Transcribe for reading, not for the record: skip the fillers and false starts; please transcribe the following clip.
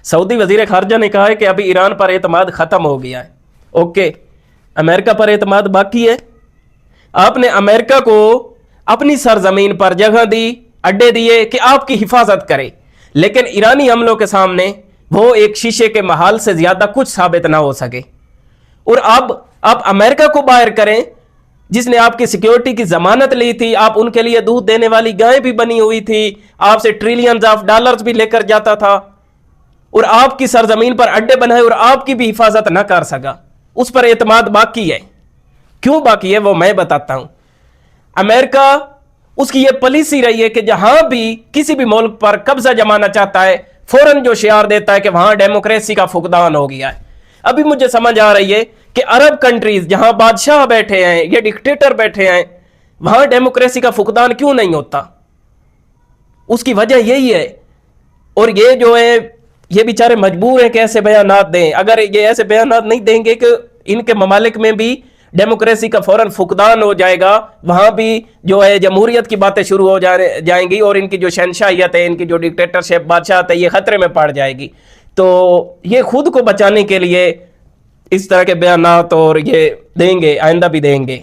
سعودی وزیر خارجہ نے کہا ہے کہ ابھی ایران پر اعتماد ختم ہو گیا ہے. اوکے, امریکہ پر اعتماد باقی ہے. آپ نے امریکہ کو اپنی سرزمین پر جگہ دی, اڈے دیے کہ آپ کی حفاظت کرے, لیکن ایرانی حملوں کے سامنے وہ ایک شیشے کے محل سے زیادہ کچھ ثابت نہ ہو سکے. اور اب آپ امریکہ کو باہر کریں جس نے آپ کی سیکیورٹی کی ضمانت لی تھی, آپ ان کے لیے دودھ دینے والی گائیں بھی بنی ہوئی تھی, آپ سے ٹریلینز آف ڈالرز بھی لے کر جاتا تھا, اور آپ کی سرزمین پر اڈے بنائے اور آپ کی بھی حفاظت نہ کر سکا. اس پر اعتماد باقی ہے. کیوں باقی ہے وہ میں بتاتا ہوں. امریکہ اس کی یہ پالیسی رہی ہے کہ جہاں بھی کسی بھی ملک پر قبضہ جمانا چاہتا ہے فوراً جو شعار دیتا ہے کہ وہاں ڈیموکریسی کا فقدان ہو گیا ہے. ابھی مجھے سمجھ آ رہی ہے کہ عرب کنٹریز جہاں بادشاہ بیٹھے ہیں, یہ ڈکٹیٹر بیٹھے ہیں, وہاں ڈیموکریسی کا فقدان کیوں نہیں ہوتا. اس کی وجہ یہی ہے. اور یہ جو ہے یہ بیچارے مجبور ہیں کہ ایسے بیانات دیں. اگر یہ ایسے بیانات نہیں دیں گے کہ ان کے ممالک میں بھی ڈیموکریسی کا فوراً فقدان ہو جائے گا, وہاں بھی جو ہے جمہوریت کی باتیں شروع ہو جائیں گی, اور ان کی جو شہنشاہیت ہے, ان کی جو ڈکٹیٹرشپ بادشاہت ہے, یہ خطرے میں پڑ جائے گی. تو یہ خود کو بچانے کے لیے اس طرح کے بیانات اور یہ دیں گے, آئندہ بھی دیں گے.